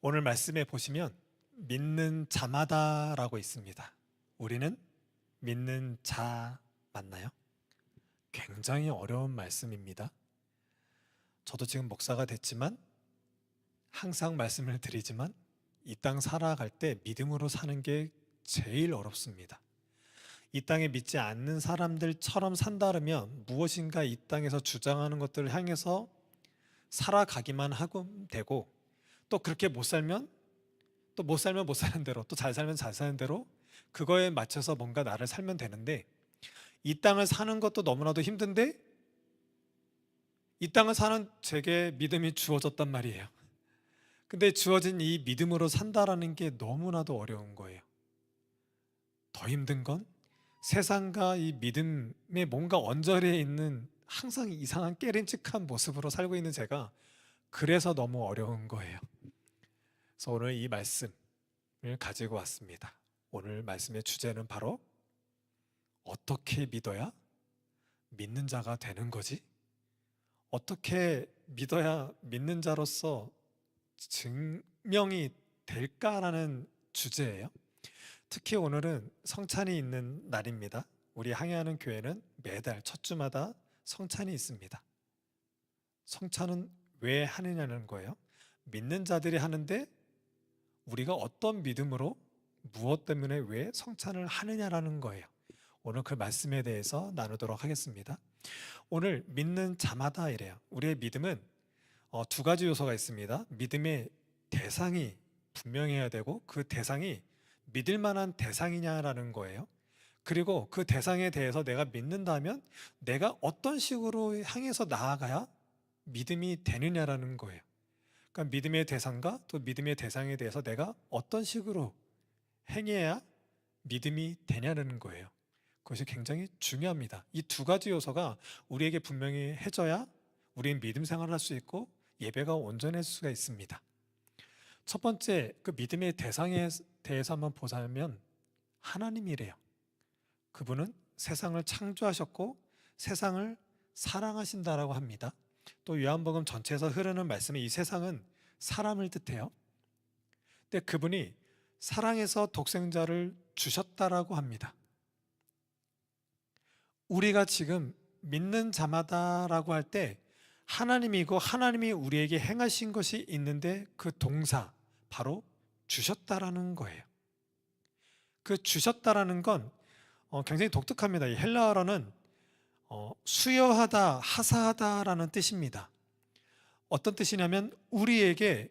오늘 말씀에 보시면 믿는 자마다라고 있습니다. 우리는 믿는 자 맞나요? 굉장히 어려운 말씀입니다. 저도 지금 목사가 됐지만 항상 말씀을 드리지만 이 땅 살아갈 때 믿음으로 사는 게 제일 어렵습니다. 이 땅에 믿지 않는 사람들처럼 산다면 무엇인가 이 땅에서 주장하는 것들을 향해서 살아가기만 하면 되고, 또 그렇게 못 살면 못 사는 대로, 또 잘 살면 잘 사는 대로 그거에 맞춰서 뭔가 나를 살면 되는데, 이 땅을 사는 것도 너무나도 힘든데 이 땅을 사는 제게 믿음이 주어졌단 말이에요. 근데 주어진 이 믿음으로 산다라는 게 너무나도 어려운 거예요. 더 힘든 건 세상과 이 믿음에 뭔가 언저리에 있는 항상 이상한 깨림칙한 모습으로 살고 있는 제가 그래서 너무 어려운 거예요. 그래서 오늘 이 말씀을 가지고 왔습니다. 오늘 말씀의 주제는 바로 어떻게 믿어야 믿는 자가 되는 거지? 어떻게 믿어야 믿는 자로서 증명이 될까라는 주제예요. 특히 오늘은 성찬이 있는 날입니다. 우리 항해하는 교회는 매달 첫 주마다 성찬이 있습니다. 성찬은 왜 하느냐는 거예요. 믿는 자들이 하는데 우리가 어떤 믿음으로 무엇 때문에 왜 성찬을 하느냐라는 거예요. 오늘 그 말씀에 대해서 나누도록 하겠습니다. 오늘 믿는 자마다 이래요. 우리의 믿음은 두 가지 요소가 있습니다. 믿음의 대상이 분명해야 되고, 그 대상이 믿을 만한 대상이냐라는 거예요. 그리고 그 대상에 대해서 내가 믿는다면 내가 어떤 식으로 향해서 나아가야 믿음이 되느냐라는 거예요. 그러니까 믿음의 대상과 또 믿음의 대상에 대해서 내가 어떤 식으로 행해야 믿음이 되냐는 거예요. 그것이 굉장히 중요합니다. 이 두 가지 요소가 우리에게 분명히 해져야 우리는 믿음 생활을 할 수 있고 예배가 온전할 수가 있습니다. 첫 번째, 그 믿음의 대상에 대해서 한번 보자면 하나님이래요. 그분은 세상을 창조하셨고 세상을 사랑하신다라고 합니다. 또 요한복음 전체에서 흐르는 말씀에 이 세상은 사람을 뜻해요. 근데 그분이 사랑해서 독생자를 주셨다라고 합니다. 우리가 지금 믿는 자마다라고 할 때 하나님이고 하나님이 우리에게 행하신 것이 있는데 그 동사 바로 주셨다라는 거예요. 그 주셨다라는 건 굉장히 독특합니다. 이 헬라어로는 수여하다, 하사하다라는 뜻입니다. 어떤 뜻이냐면 우리에게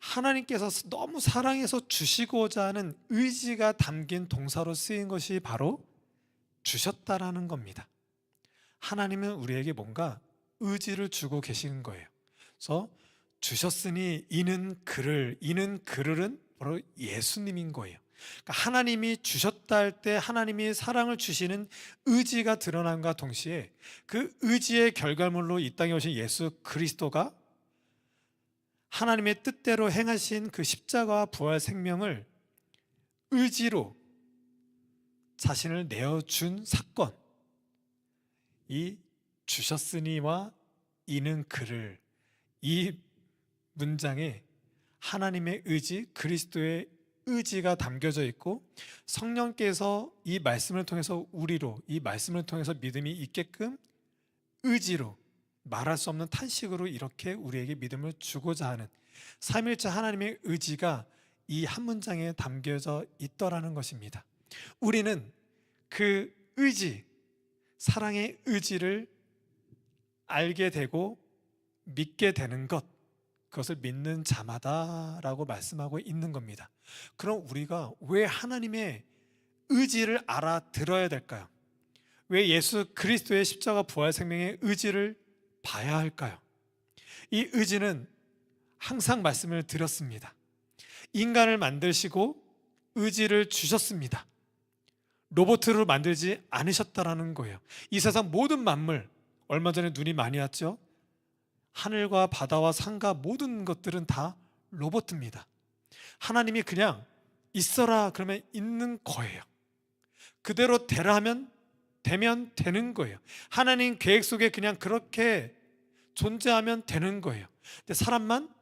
하나님께서 너무 사랑해서 주시고자 하는 의지가 담긴 동사로 쓰인 것이 바로 주셨다라는 겁니다. 하나님은 우리에게 뭔가 의지를 주고 계시는 거예요. 그래서 주셨으니 이는 그를은 바로 예수님인 거예요. 그러니까 하나님이 주셨다 할 때 하나님이 사랑을 주시는 의지가 드러남과 동시에 그 의지의 결과물로 이 땅에 오신 예수 그리스도가 하나님의 뜻대로 행하신 그 십자가와 부활 생명을 의지로 자신을 내어준 사건, 이 주셨으니와 이는 그를, 이 문장에 하나님의 의지, 그리스도의 의지가 담겨져 있고 성령께서 이 말씀을 통해서 우리로, 이 말씀을 통해서 믿음이 있게끔 의지로, 말할 수 없는 탄식으로 이렇게 우리에게 믿음을 주고자 하는 삼위일체 하나님의 의지가 이 한 문장에 담겨져 있더라는 것입니다. 우리는 그 의지, 사랑의 의지를 알게 되고 믿게 되는 것, 그것을 믿는 자마다라고 말씀하고 있는 겁니다. 그럼 우리가 왜 하나님의 의지를 알아들어야 될까요? 왜 예수 그리스도의 십자가 부활 생명의 의지를 봐야 할까요? 이 의지는 항상 말씀을 드렸습니다. 인간을 만드시고 의지를 주셨습니다. 로봇으로 만들지 않으셨다라는 거예요. 이 세상 모든 만물, 얼마 전에 눈이 많이 왔죠? 하늘과 바다와 산과 모든 것들은 다 로봇입니다. 하나님이 그냥 있어라 그러면 있는 거예요. 그대로 되라 하면 되면 되는 거예요. 하나님 계획 속에 그냥 그렇게 존재하면 되는 거예요. 근데 사람만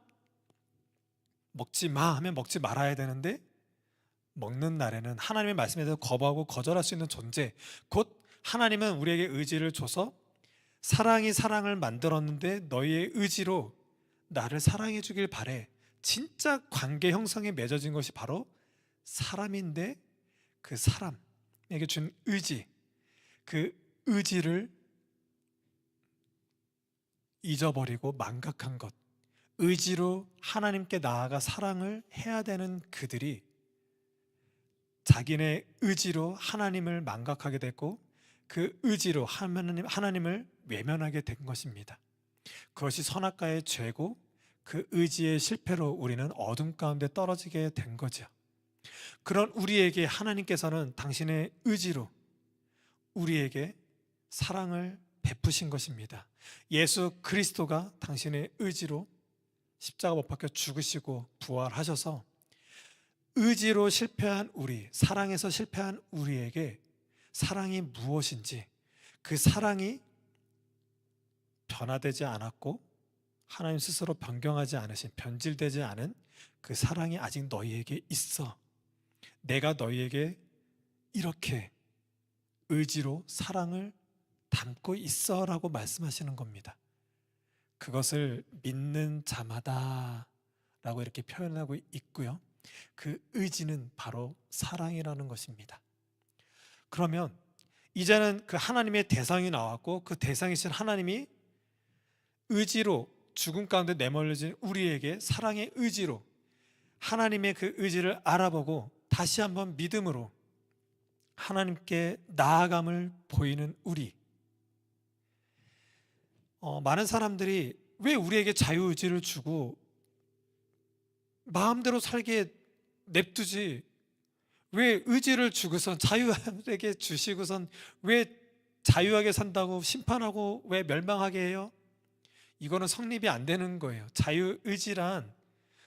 먹지 마 하면 먹지 말아야 되는데 먹는 날에는 하나님의 말씀에 대해서 거부하고 거절할 수 있는 존재, 곧 하나님은 우리에게 의지를 줘서 사랑이 사랑을 만들었는데 너희의 의지로 나를 사랑해 주길 바래. 진짜 관계 형성에 맺어진 것이 바로 사람인데, 그 사람에게 준 의지, 그 의지를 잊어버리고 망각한 것, 의지로 하나님께 나아가 사랑을 해야 되는 그들이 자기네 의지로 하나님을 망각하게 됐고, 그 의지로 하나님을 외면하게 된 것입니다. 그것이 선악과의 죄고, 그 의지의 실패로 우리는 어둠 가운데 떨어지게 된 거죠. 그런 우리에게 하나님께서는 당신의 의지로 우리에게 사랑을 베푸신 것입니다. 예수 그리스도가 당신의 의지로 십자가 못 박혀 죽으시고 부활하셔서 의지로 실패한 우리, 사랑에서 실패한 우리에게 사랑이 무엇인지, 그 사랑이 변화되지 않았고 하나님 스스로 변경하지 않으신, 변질되지 않은 그 사랑이 아직 너희에게 있어. 내가 너희에게 이렇게 의지로 사랑을 담고 있어 라고 말씀하시는 겁니다. 그것을 믿는 자마다 라고 이렇게 표현하고 있고요. 그 의지는 바로 사랑이라는 것입니다. 그러면 이제는 그 하나님의 대상이 나왔고, 그 대상이신 하나님이 의지로 죽음 가운데 내몰려진 우리에게 사랑의 의지로 하나님의 그 의지를 알아보고 다시 한번 믿음으로 하나님께 나아감을 보이는 우리, 많은 사람들이 왜 우리에게 자유의지를 주고 마음대로 살게 냅두지, 왜 의지를 주고선 자유에게 주시고선 왜 자유하게 산다고 심판하고 왜 멸망하게 해요? 이거는 성립이 안 되는 거예요. 자유의지란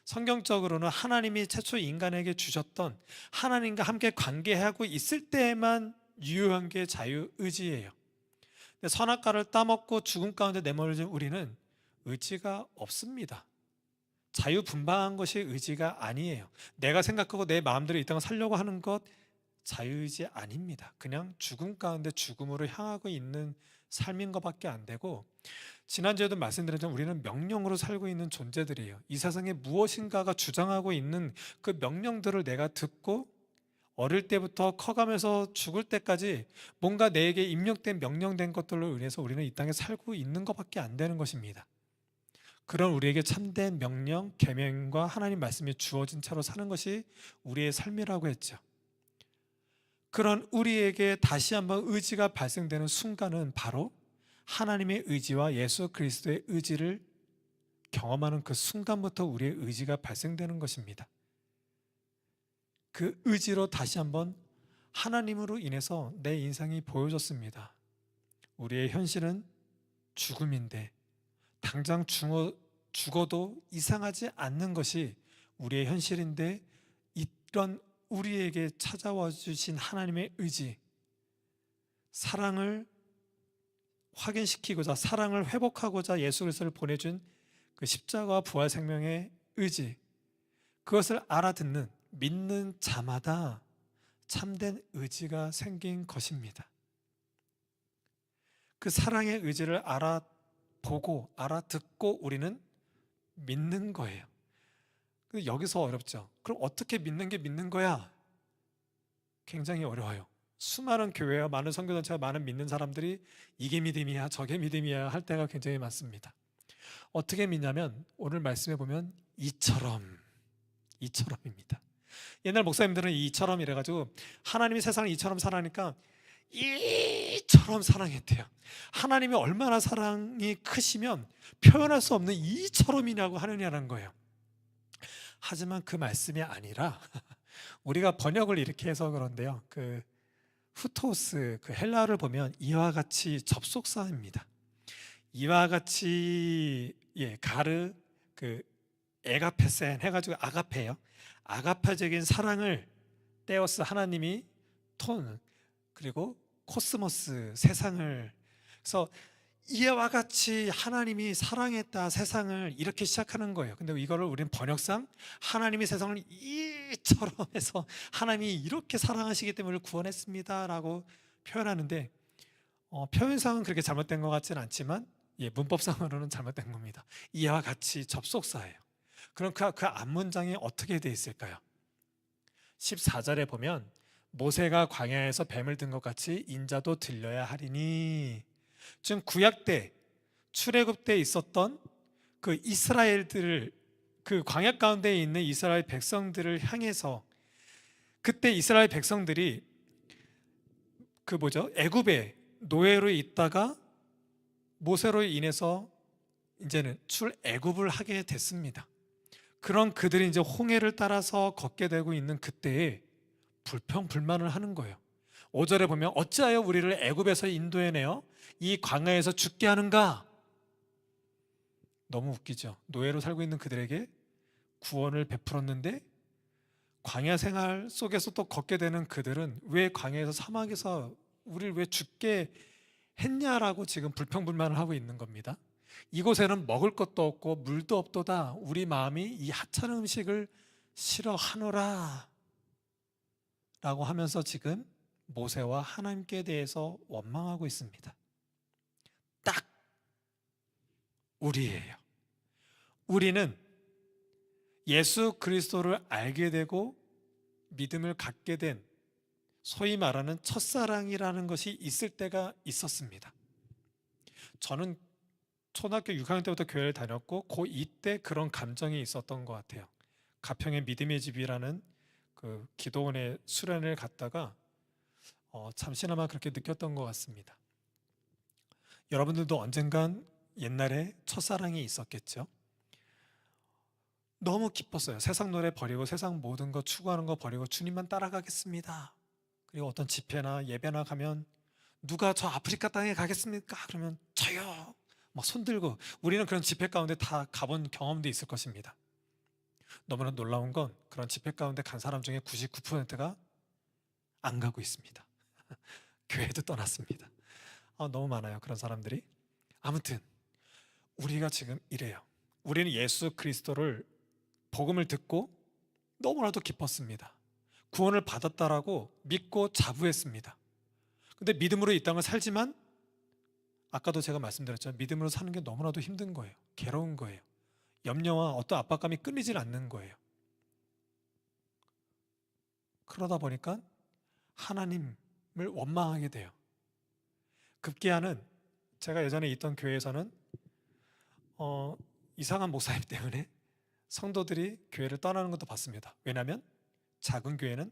성경적으로는 하나님이 최초 인간에게 주셨던, 하나님과 함께 관계하고 있을 때에만 유효한 게 자유의지예요. 근데 선악과를 따먹고 죽음 가운데 내몰려진 우리는 의지가 없습니다. 자유분방한 것이 의지가 아니에요. 내가 생각하고 내 마음대로 이 땅을 살려고 하는 것 자유의지 아닙니다. 그냥 죽음 가운데 죽음으로 향하고 있는 삶인 것밖에 안 되고, 지난주에도 말씀드렸지만 우리는 명령으로 살고 있는 존재들이에요. 이 세상에 무엇인가가 주장하고 있는 그 명령들을 내가 듣고 어릴 때부터 커가면서 죽을 때까지 뭔가 내게 입력된 명령된 것들로 인해서 우리는 이 땅에 살고 있는 것밖에 안 되는 것입니다. 그런 우리에게 참된 명령, 계명과 하나님 말씀이 주어진 채로 사는 것이 우리의 삶이라고 했죠. 그런 우리에게 다시 한번 의지가 발생되는 순간은 바로 하나님의 의지와 예수 그리스도의 의지를 경험하는 그 순간부터 우리의 의지가 발생되는 것입니다. 그 의지로 다시 한번 하나님으로 인해서 내 인생이 보여졌습니다. 우리의 현실은 죽음인데 당장 죽어도 이상하지 않는 것이 우리의 현실인데, 이런 우리에게 찾아와 주신 하나님의 의지, 사랑을 확인시키고자, 사랑을 회복하고자 예수 그리스도를 보내준 그 십자가와 부활 생명의 의지, 그것을 알아듣는, 믿는 자마다 참된 의지가 생긴 것입니다. 그 사랑의 의지를 알아보고 알아듣고 우리는 믿는 거예요. 여기서 어렵죠. 그럼 어떻게 믿는 게 믿는 거야? 굉장히 어려워요. 수많은 교회와 많은 선교단체와 많은 믿는 사람들이 이게 믿음이야 저게 믿음이야 할 때가 굉장히 많습니다. 어떻게 믿냐면 오늘 말씀에 보면 이처럼입니다. 옛날 목사님들은 이처럼 이래가지고 하나님이 세상을 이처럼 사랑하니까 이처럼 사랑했대요. 하나님이 얼마나 사랑이 크시면 표현할 수 없는 이처럼이냐고 하느냐는 거예요. 하지만 그 말씀이 아니라 우리가 번역을 이렇게 해서 그런데요, 그 후토스, 그 헬라어를 보면 이와 같이 접속사입니다. 이와 같이, 가르, 그 에가페센 해가지고 아가페요. 아가페적인 사랑을 떼어스 하나님이 톤, 그리고 코스모스, 세상을, 그래서 이와 같이 하나님이 사랑했다 세상을 이렇게 시작하는 거예요. 근데 이거를 우리는 번역상 하나님이 세상을 이처럼 해서 하나님이 이렇게 사랑하시기 때문에 구원했습니다 라고 표현하는데, 표현상은 그렇게 잘못된 것 같지는 않지만 문법상으로는 잘못된 겁니다. 이와 같이 접속사예요. 그럼 그 앞문장이 어떻게 돼 있을까요? 14절에 보면 모세가 광야에서 뱀을 든 것 같이 인자도 들려야 하리니, 지금 구약 때 출애굽 때 있었던 그 이스라엘들을, 그 광야 가운데 있는 이스라엘 백성들을 향해서, 그때 이스라엘 백성들이 애굽에 노예로 있다가 모세로 인해서 이제는 출애굽을 하게 됐습니다. 그런 그들이 이제 홍해를 따라서 걷게 되고 있는 그때에 불평불만을 하는 거예요. 5절에 보면 어찌하여 우리를 애굽에서 인도해내어 이 광야에서 죽게 하는가? 너무 웃기죠. 노예로 살고 있는 그들에게 구원을 베풀었는데 광야 생활 속에서 또 걷게 되는 그들은 왜 광야에서 사막에서 우리를 왜 죽게 했냐라고 지금 불평불만을 하고 있는 겁니다. 이곳에는 먹을 것도 없고 물도 없도다. 우리 마음이 이 하찮은 음식을 싫어하노라 라고 하면서 지금 모세와 하나님께 대해서 원망하고 있습니다. 딱 우리예요. 우리는 예수 그리스도를 알게 되고 믿음을 갖게 된 소위 말하는 첫사랑이라는 것이 있을 때가 있었습니다. 저는 초등학교 6학년 때부터 교회를 다녔고 고2 때 그런 감정이 있었던 것 같아요. 가평의 믿음의 집이라는 그 기도원의 수련을 갔다가 잠시나마 그렇게 느꼈던 것 같습니다. 여러분들도 언젠간 옛날에 첫사랑이 있었겠죠? 너무 기뻤어요. 세상 노래 버리고 세상 모든 거 추구하는 거 버리고 주님만 따라가겠습니다. 그리고 어떤 집회나 예배나 가면 누가 저 아프리카 땅에 가겠습니까? 그러면 저요. 막 손들고, 우리는 그런 집회 가운데 다 가본 경험도 있을 것입니다. 너무나 놀라운 건 그런 집회 가운데 간 사람 중에 99%가 안 가고 있습니다. 교회도 떠났습니다. 너무 많아요, 그런 사람들이. 아무튼 우리가 지금 이래요. 우리는 예수 그리스도를, 복음을 듣고 너무나도 기뻤습니다. 구원을 받았다라고 믿고 자부했습니다. 근데 믿음으로 이 땅을 살지만 아까도 제가 말씀드렸죠. 믿음으로 사는 게 너무나도 힘든 거예요. 괴로운 거예요. 염려와 어떤 압박감이 끊이질 않는 거예요. 그러다 보니까 하나님을 원망하게 돼요. 급기야는 제가 예전에 있던 교회에서는 이상한 목사님 때문에 성도들이 교회를 떠나는 것도 봤습니다. 왜냐하면 작은 교회는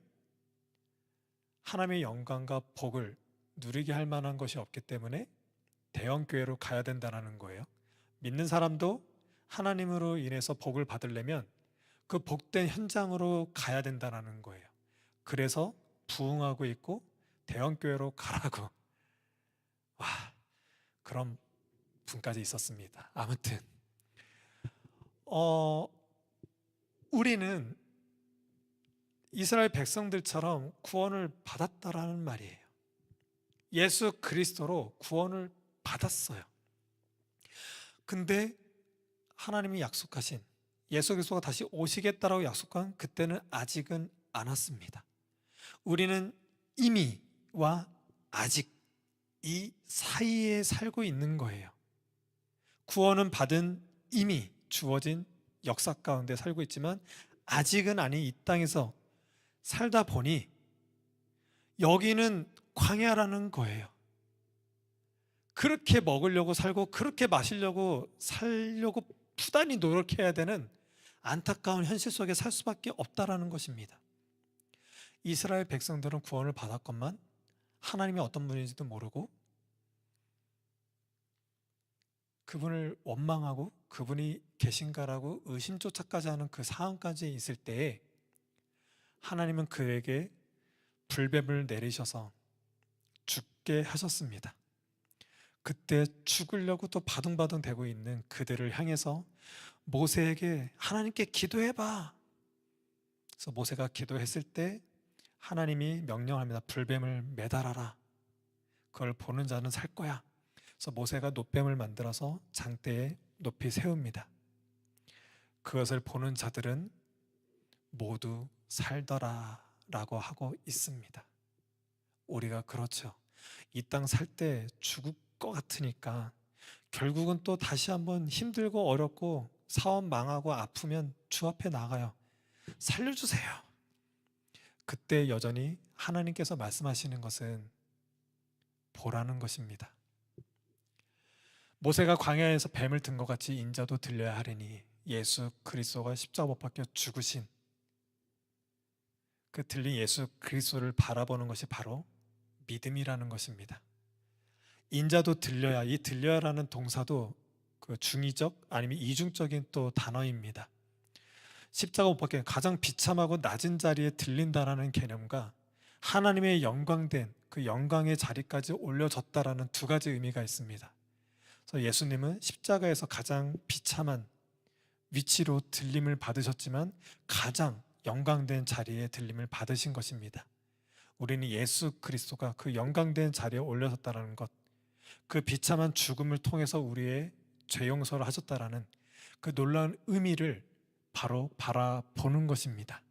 하나님의 영광과 복을 누리게 할 만한 것이 없기 때문에 대형 교회로 가야 된다는 거예요. 믿는 사람도 하나님으로 인해서 복을 받으려면 그 복된 현장으로 가야 된다는 거예요. 그래서 부흥하고 있고 대형 교회로 가라고 그런 분까지 있었습니다. 아무튼 우리는 이스라엘 백성들처럼 구원을 받았다라는 말이에요. 예수 그리스도로 구원을 받았어요. 근데 하나님이 약속하신, 예수 그리스도가 다시 오시겠다라고 약속한 그때는 아직은 안 왔습니다. 우리는 이미와 아직 이 사이에 살고 있는 거예요. 구원은 받은 이미 주어진 역사 가운데 살고 있지만 아직은 아닌 이 땅에서 살다 보니 여기는 광야라는 거예요. 그렇게 먹으려고 살고 그렇게 마시려고 살려고 부단히 노력해야 되는 안타까운 현실 속에 살 수밖에 없다라는 것입니다. 이스라엘 백성들은 구원을 받았건만 하나님이 어떤 분인지도 모르고 그분을 원망하고 그분이 계신가라고 의심조차까지 하는 그 상황까지 있을 때에 하나님은 그에게 불뱀을 내리셔서 죽게 하셨습니다. 그때 죽으려고 또 바둥바둥 대고 있는 그들을 향해서 모세에게 하나님께 기도해봐. 그래서 모세가 기도했을 때 하나님이 명령합니다. 불뱀을 매달아라. 그걸 보는 자는 살 거야. 그래서 모세가 놋뱀을 만들어서 장대에 높이 세웁니다. 그것을 보는 자들은 모두 살더라 라고 하고 있습니다. 우리가 그렇죠. 이 땅 살 때 죽을 것 같으니까 결국은 또 다시 한번 힘들고 어렵고 사업 망하고 아프면 주 앞에 나가요. 살려주세요. 그때 여전히 하나님께서 말씀하시는 것은 보라는 것입니다. 모세가 광야에서 뱀을 든 것 같이 인자도 들려야 하리니 예수 그리스도가 십자가 못 박혀 죽으신 그 들린 예수 그리스도를 바라보는 것이 바로 믿음이라는 것입니다. 인자도 들려야, 이 들려야라는 동사도 그 중의적 아니면 이중적인 또 단어입니다. 십자가 못 박혀 가장 비참하고 낮은 자리에 들린다라는 개념과 하나님의 영광된 그 영광의 자리까지 올려졌다라는 두 가지 의미가 있습니다. 그래서 예수님은 십자가에서 가장 비참한 위치로 들림을 받으셨지만 가장 영광된 자리에 들림을 받으신 것입니다. 우리는 예수 그리스도가 그 영광된 자리에 올려섰다는 것, 그 비참한 죽음을 통해서 우리의 죄 용서를 하셨다라는 그 놀라운 의미를 바로 바라보는 것입니다.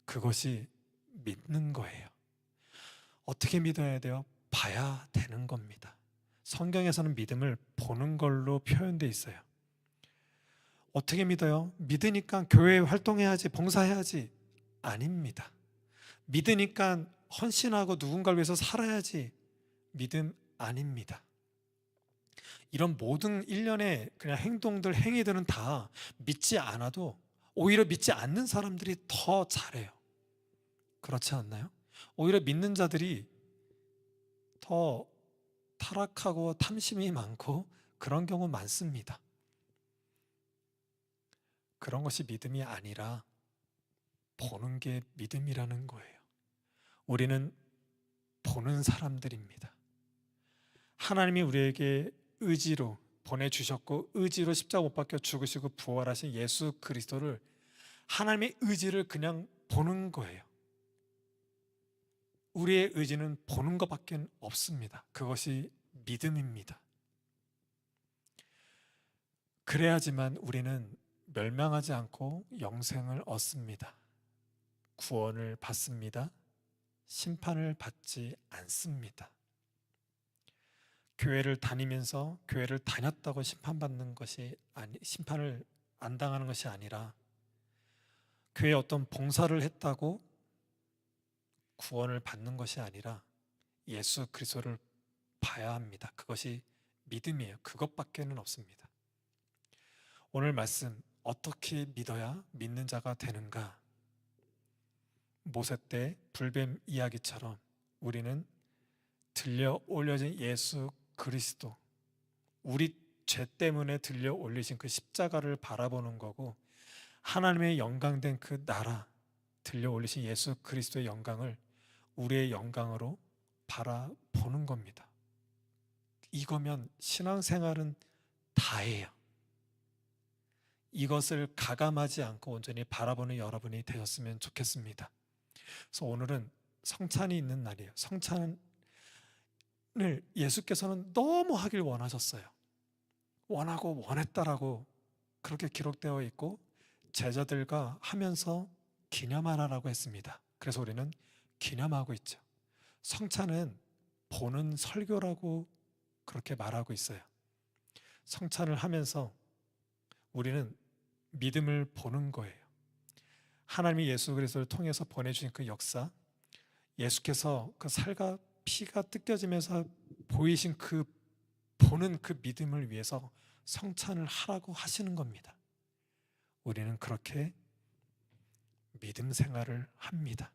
그것이 믿는 거예요. 어떻게 믿어야 돼요? 봐야 되는 겁니다. 성경에서는 믿음을 보는 걸로 표현되어 있어요. 어떻게 믿어요? 믿으니까 교회에 활동해야지, 봉사해야지. 아닙니다. 믿으니까 헌신하고 누군가를 위해서 살아야지. 믿음 아닙니다. 이런 모든 일련의 그냥 행동들, 행위들은 다 믿지 않아도 오히려 믿지 않는 사람들이 더 잘해요. 그렇지 않나요? 오히려 믿는 자들이 더 타락하고 탐심이 많고 그런 경우 많습니다. 그런 것이 믿음이 아니라 보는 게 믿음이라는 거예요. 우리는 보는 사람들입니다. 하나님이 우리에게 의지로 보내주셨고 의지로 십자가 못 박혀 죽으시고 부활하신 예수 그리스도를 하나님의 의지를 그냥 보는 거예요. 우리의 의지는 보는 것밖에 없습니다. 그것이 믿음입니다. 그래야지만 우리는 멸망하지 않고 영생을 얻습니다. 구원을 받습니다. 심판을 받지 않습니다. 교회를 다니면서 교회를 다녔다고 심판받는 것이 심판을 안 당하는 것이 아니라 교회에 어떤 봉사를 했다고 구원을 받는 것이 아니라 예수 그리스도를 봐야 합니다. 그것이 믿음이에요. 그것밖에는 없습니다. 오늘 말씀 어떻게 믿어야 믿는 자가 되는가? 모세 때 불뱀 이야기처럼 우리는 들려 올려진 예수 그리스도, 우리 죄 때문에 들려 올리신 그 십자가를 바라보는 거고 하나님의 영광된 그 나라, 들려 올리신 예수 그리스도의 영광을 우리의 영광으로 바라보는 겁니다. 이거면 신앙생활은 다예요. 이것을 가감하지 않고 온전히 바라보는 여러분이 되셨으면 좋겠습니다. 그래서 오늘은 성찬이 있는 날이에요. 성찬을 예수께서는 너무 하길 원하셨어요. 원하고 원했다라고 그렇게 기록되어 있고 제자들과 하면서 기념하라고 했습니다. 그래서 우리는 기념하고 있죠. 성찬은 보는 설교라고 그렇게 말하고 있어요. 성찬을 하면서 우리는 믿음을 보는 거예요. 하나님이 예수 그리스도를 통해서 보내주신 그 역사, 예수께서 그 살과 피가 뜯겨지면서 보이신 그 보는 그 믿음을 위해서 성찬을 하라고 하시는 겁니다. 우리는 그렇게 믿음 생활을 합니다.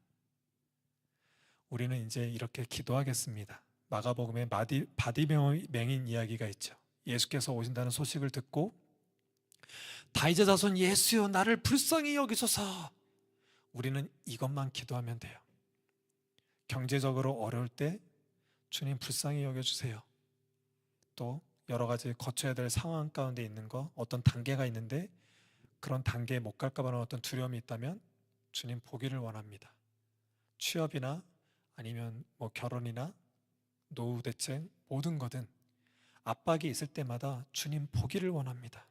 우리는 이제 이렇게 기도하겠습니다. 마가복음에 바디메오 맹인 이야기가 있죠. 예수께서 오신다는 소식을 듣고 다윗의 자손 예수여 나를 불쌍히 여기소서. 우리는 이것만 기도하면 돼요. 경제적으로 어려울 때 주님 불쌍히 여겨주세요. 또 여러 가지 거쳐야 될 상황 가운데 있는 거, 어떤 단계가 있는데 그런 단계에 못 갈까 봐 어떤 두려움이 있다면 주님 보기를 원합니다. 취업이나 아니면 뭐 결혼이나 노후 대책 모든 거든 압박이 있을 때마다 주님 보기를 원합니다.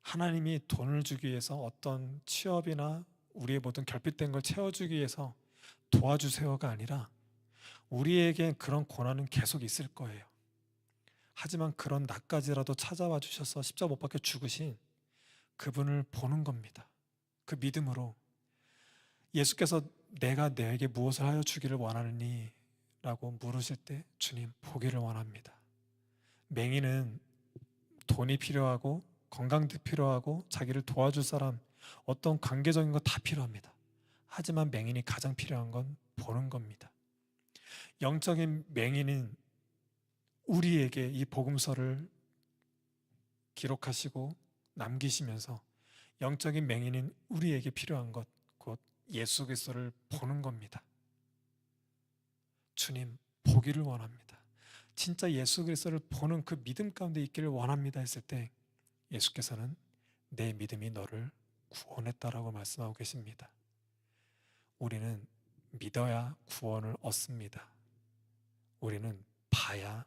하나님이 돈을 주기 위해서 어떤 취업이나 우리의 모든 결핍된 걸 채워주기 위해서 도와주세요가 아니라 우리에게 그런 고난은 계속 있을 거예요. 하지만 그런 나까지라도 찾아와 주셔서 십자가 못 박혀 죽으신 그분을 보는 겁니다. 그 믿음으로 예수께서 내가 너에게 무엇을 하여 주기를 원하느니? 라고 물으실 때 주님 보기를 원합니다. 맹인은 돈이 필요하고 건강도 필요하고 자기를 도와줄 사람 어떤 관계적인 거 다 필요합니다. 하지만 맹인이 가장 필요한 건 보는 겁니다. 영적인 맹인은 우리에게 이 복음서를 기록하시고 남기시면서 영적인 맹인인 우리에게 필요한 것 곧 예수 그리스도를 보는 겁니다. 주님 보기를 원합니다. 진짜 예수 그리스도를 보는 그 믿음 가운데 있기를 원합니다 했을 때 예수께서는 내 믿음이 너를 구원했다라고 말씀하고 계십니다. 우리는 믿어야 구원을 얻습니다. 우리는 봐야,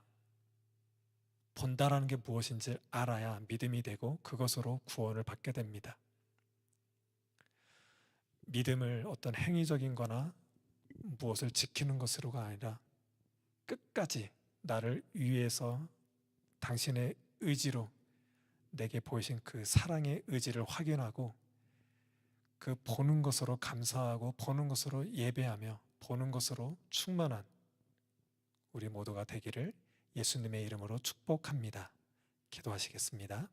본다라는 게 무엇인지 알아야 믿음이 되고 그것으로 구원을 받게 됩니다. 믿음을 어떤 행위적인 거나 무엇을 지키는 것으로가 아니라 끝까지 나를 위해서 당신의 의지로 내게 보이신 그 사랑의 의지를 확인하고 그 보는 것으로 감사하고 보는 것으로 예배하며 보는 것으로 충만한 우리 모두가 되기를 예수님의 이름으로 축복합니다. 기도하시겠습니다.